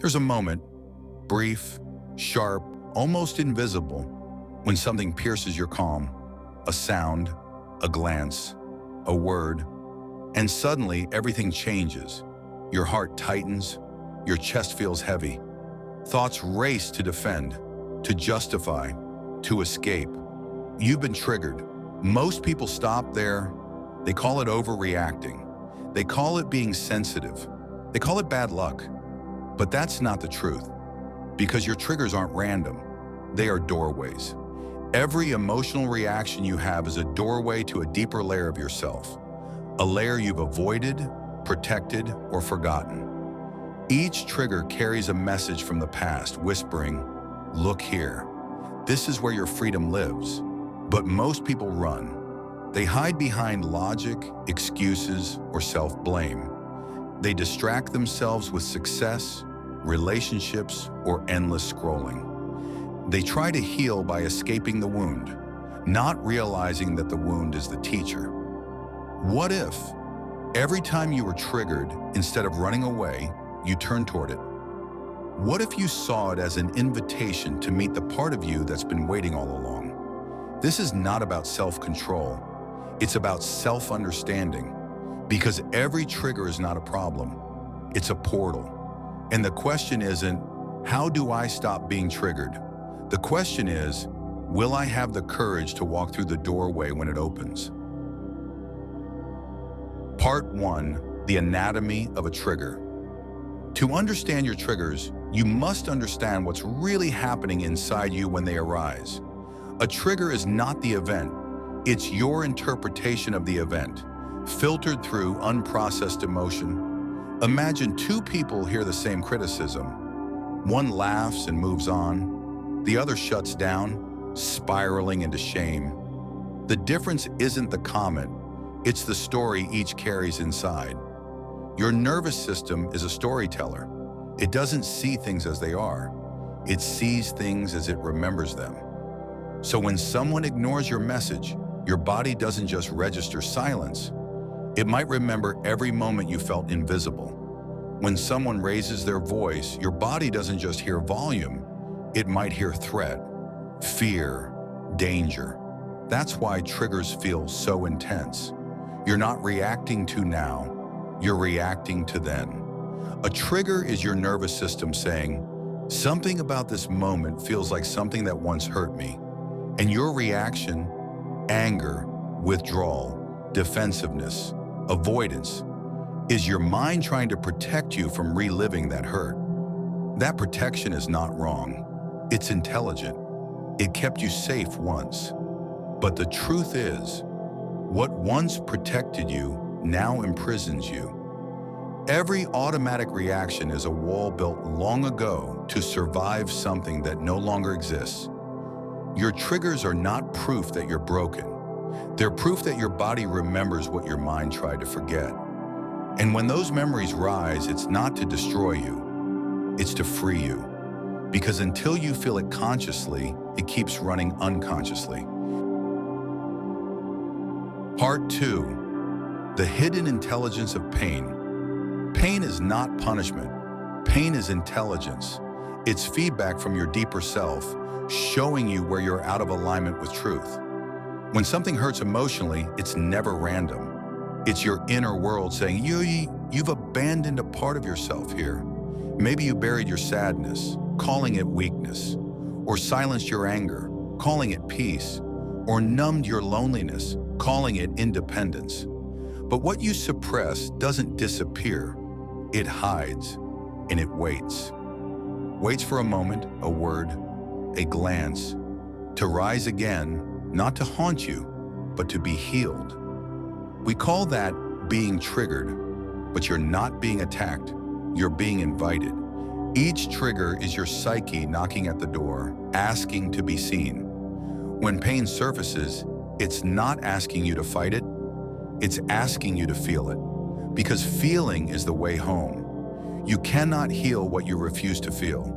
There's a moment, brief, sharp, almost invisible, when something pierces your calm. A sound, a glance, a word, and suddenly everything changes. Your heart tightens, your chest feels heavy. Thoughts race to defend, to justify, to escape. You've been triggered. Most people stop there. They call it overreacting. They call it being sensitive. They call it bad luck. But that's not the truth, because your triggers aren't random. They are doorways. Every emotional reaction you have is a doorway to a deeper layer of yourself, a layer you've avoided, protected, or forgotten. Each trigger carries a message from the past, whispering, "Look here. This is where your freedom lives." But most people run. They hide behind logic, excuses, or self-blame. They distract themselves with success, relationships, or endless scrolling. They try to heal by escaping the wound, not realizing that the wound is the teacher. What if, every time you were triggered, instead of running away, you turned toward it? What if you saw it as an invitation to meet the part of you that's been waiting all along? This is not about self-control. It's about self-understanding. Because every trigger is not a problem. It's a portal. And the question isn't, how do I stop being triggered? The question is, will I have the courage to walk through the doorway when it opens? Part 1, the anatomy of a trigger. To understand your triggers, you must understand what's really happening inside you when they arise. A trigger is not the event. It's your interpretation of the event, filtered through unprocessed emotion. Imagine two people hear the same criticism. One laughs and moves on. The other shuts down, spiraling into shame. The difference isn't the comment. It's the story each carries inside. Your nervous system is a storyteller. It doesn't see things as they are. It sees things as it remembers them. So when someone ignores your message, your body doesn't just register silence. It might remember every moment you felt invisible. When someone raises their voice, your body doesn't just hear volume. It might hear threat, fear, danger. That's why triggers feel so intense. You're not reacting to now, you're reacting to then. A trigger is your nervous system saying, something about this moment feels like something that once hurt me. And your reaction, anger, withdrawal, defensiveness, avoidance, is your mind trying to protect you from reliving that hurt. That protection is not wrong. It's intelligent. It kept you safe once. But the truth is, what once protected you now imprisons you. Every automatic reaction is a wall built long ago to survive something that no longer exists. Your triggers are not proof that you're broken. They're proof that your body remembers what your mind tried to forget. And when those memories rise, it's not to destroy you, it's to free you. Because until you feel it consciously, it keeps running unconsciously. Part 2, the hidden intelligence of pain. Pain is not punishment. Pain is intelligence. It's feedback from your deeper self, showing you where you're out of alignment with truth. When something hurts emotionally, it's never random. It's your inner world saying, you've abandoned a part of yourself here. Maybe you buried your sadness, calling it weakness, or silenced your anger, calling it peace, or numbed your loneliness, calling it independence. But what you suppress doesn't disappear. It hides, and it waits. Waits for a moment, a word, a glance, to rise again, not to haunt you, but to be healed. We call that being triggered, but you're not being attacked, you're being invited. Each trigger is your psyche knocking at the door, asking to be seen. When pain surfaces, it's not asking you to fight it, it's asking you to feel it. Because feeling is the way home. You cannot heal what you refuse to feel.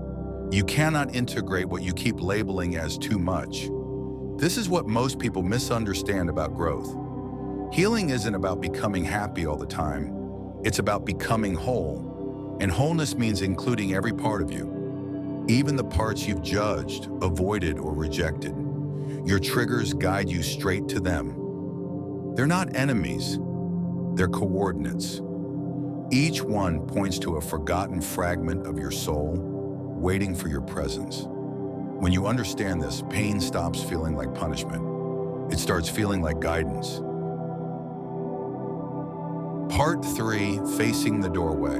You cannot integrate what you keep labeling as too much. This is what most people misunderstand about growth. Healing isn't about becoming happy all the time. It's about becoming whole. And wholeness means including every part of you, even the parts you've judged, avoided, or rejected. Your triggers guide you straight to them. They're not enemies, they're coordinates. Each one points to a forgotten fragment of your soul, waiting for your presence. When you understand this, pain stops feeling like punishment. It starts feeling like guidance. Part 3, facing the doorway.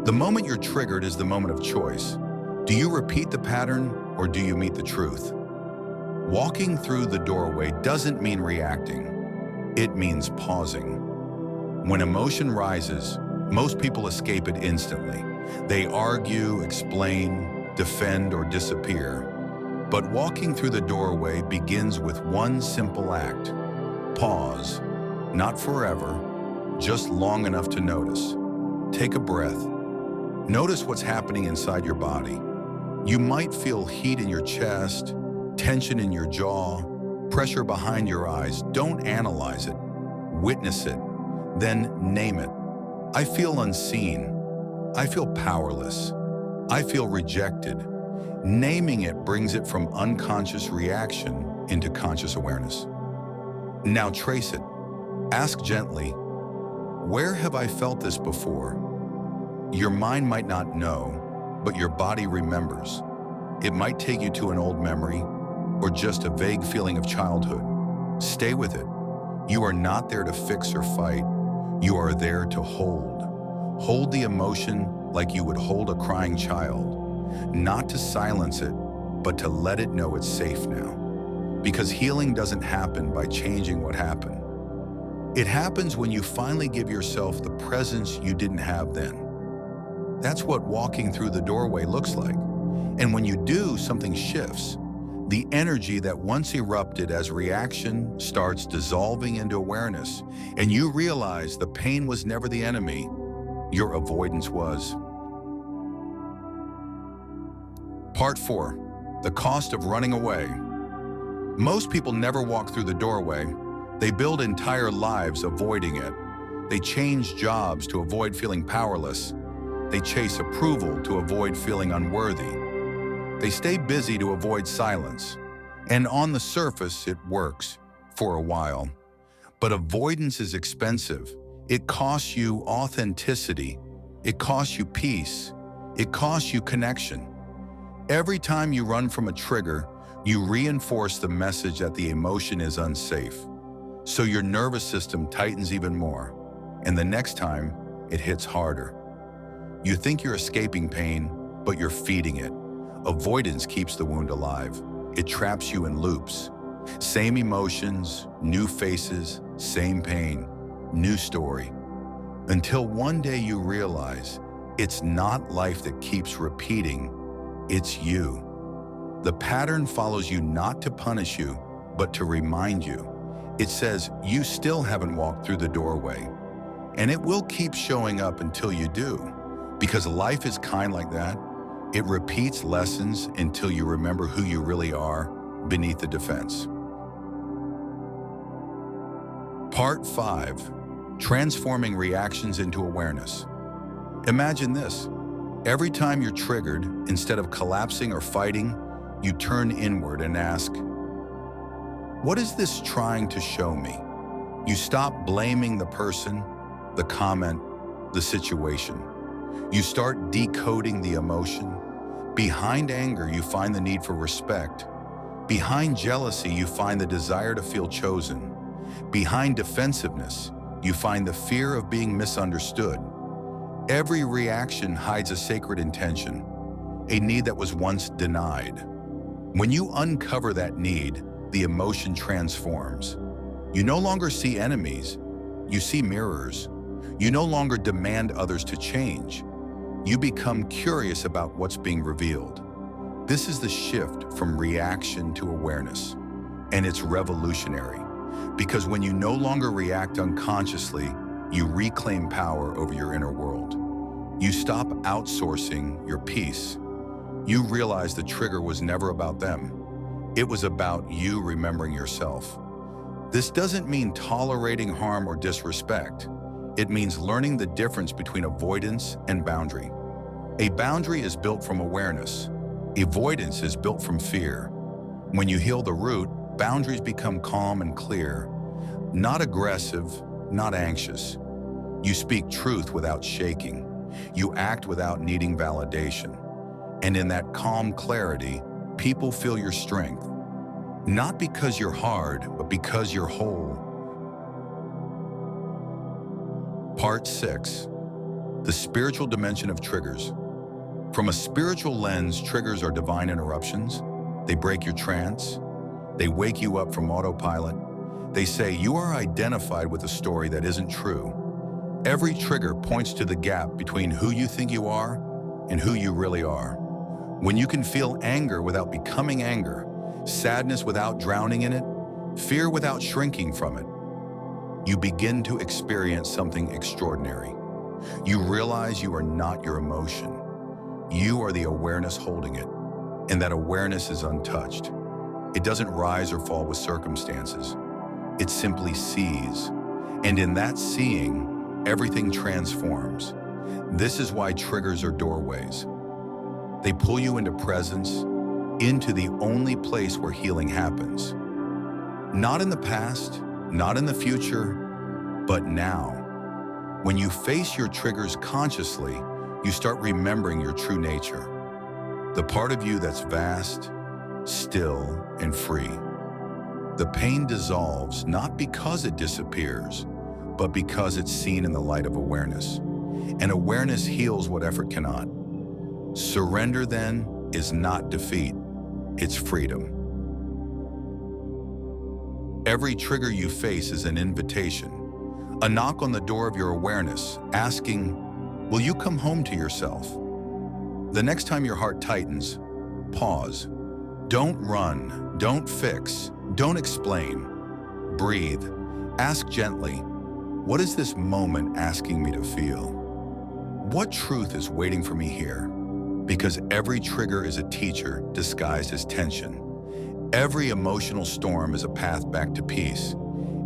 The moment you're triggered is the moment of choice. Do you repeat the pattern or do you meet the truth? Walking through the doorway doesn't mean reacting. It means pausing. When emotion rises, most people escape it instantly. They argue, explain, defend, or disappear. But walking through the doorway begins with one simple act. Pause, not forever, just long enough to notice. Take a breath. Notice what's happening inside your body. You might feel heat in your chest, tension in your jaw, pressure behind your eyes. Don't analyze it. Witness it. Then name it. I feel unseen. I feel powerless. I feel rejected. Naming it brings it from unconscious reaction into conscious awareness. Now trace it. Ask gently, where have I felt this before? Your mind might not know, but your body remembers. It might take you to an old memory or just a vague feeling of childhood. Stay with it. You are not there to fix or fight. You are there to hold. Hold the emotion like you would hold a crying child. Not to silence it, but to let it know it's safe now. Because healing doesn't happen by changing what happened. It happens when you finally give yourself the presence you didn't have then. That's what walking through the doorway looks like. And when you do, something shifts. The energy that once erupted as reaction starts dissolving into awareness, and you realize the pain was never the enemy, your avoidance was. Part 4, the cost of running away. Most people never walk through the doorway. They build entire lives avoiding it. They change jobs to avoid feeling powerless. They chase approval to avoid feeling unworthy. They stay busy to avoid silence. And on the surface, it works for a while. But avoidance is expensive. It costs you authenticity. It costs you peace. It costs you connection. Every time you run from a trigger, you reinforce the message that the emotion is unsafe. So your nervous system tightens even more. And the next time, it hits harder. You think you're escaping pain, but you're feeding it. Avoidance keeps the wound alive. It traps you in loops. Same emotions, new faces, same pain, new story. Until one day you realize it's not life that keeps repeating, it's you. The pattern follows you not to punish you, but to remind you. It says you still haven't walked through the doorway. And it will keep showing up until you do. Because life is kind like that. It repeats lessons until you remember who you really are beneath the defense. Part 5, transforming reactions into awareness. Imagine this. Every time you're triggered, instead of collapsing or fighting, you turn inward and ask, what is this trying to show me? You stop blaming the person, the comment, the situation. You start decoding the emotion. Behind anger, you find the need for respect. Behind jealousy, you find the desire to feel chosen. Behind defensiveness, you find the fear of being misunderstood. Every reaction hides a sacred intention, a need that was once denied. When you uncover that need, the emotion transforms. You no longer see enemies, you see mirrors. You no longer demand others to change. You become curious about what's being revealed. This is the shift from reaction to awareness, and it's revolutionary. Because when you no longer react unconsciously, you reclaim power over your inner world. You stop outsourcing your peace. You realize the trigger was never about them. It was about you remembering yourself. This doesn't mean tolerating harm or disrespect. It means learning the difference between avoidance and boundary. A boundary is built from awareness. Avoidance is built from fear. When you heal the root, boundaries become calm and clear, not aggressive, not anxious. You speak truth without shaking. You act without needing validation. And in that calm clarity, people feel your strength. Not because you're hard, but because you're whole. Part 6. The spiritual dimension of triggers. From a spiritual lens, triggers are divine interruptions. They break your trance. They wake you up from autopilot. They say you are identified with a story that isn't true. Every trigger points to the gap between who you think you are and who you really are. When you can feel anger without becoming anger, sadness without drowning in it, fear without shrinking from it, you begin to experience something extraordinary. You realize you are not your emotion. You are the awareness holding it, and that awareness is untouched. It doesn't rise or fall with circumstances. It simply sees. And in that seeing, everything transforms. This is why triggers are doorways. They pull you into presence, into the only place where healing happens. Not in the past, not in the future, but now. When you face your triggers consciously, you start remembering your true nature. The part of you that's vast, still, and free. The pain dissolves not because it disappears, but because it's seen in the light of awareness. And awareness heals what effort cannot. Surrender, then, is not defeat, it's freedom. Every trigger you face is an invitation, a knock on the door of your awareness, asking, will you come home to yourself? The next time your heart tightens, pause. Don't run, don't fix, don't explain. Breathe. Ask gently, what is this moment asking me to feel? What truth is waiting for me here? Because every trigger is a teacher disguised as tension. Every emotional storm is a path back to peace.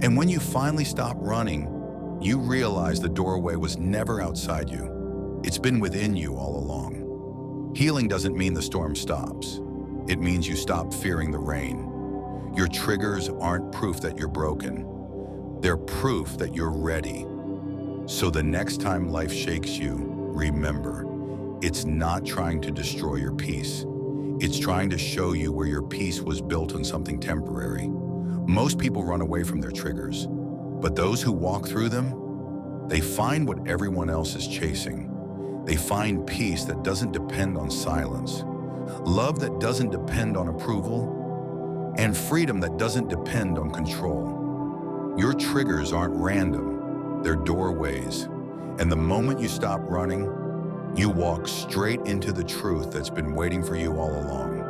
And when you finally stop running, you realize the doorway was never outside you. It's been within you all along. Healing doesn't mean the storm stops. It means you stop fearing the rain. Your triggers aren't proof that you're broken. They're proof that you're ready. So the next time life shakes you, remember, it's not trying to destroy your peace. It's trying to show you where your peace was built on something temporary. Most people run away from their triggers, but those who walk through them, they find what everyone else is chasing. They find peace that doesn't depend on silence, love that doesn't depend on approval, and freedom that doesn't depend on control. Your triggers aren't random, they're doorways. And the moment you stop running, you walk straight into the truth that's been waiting for you all along.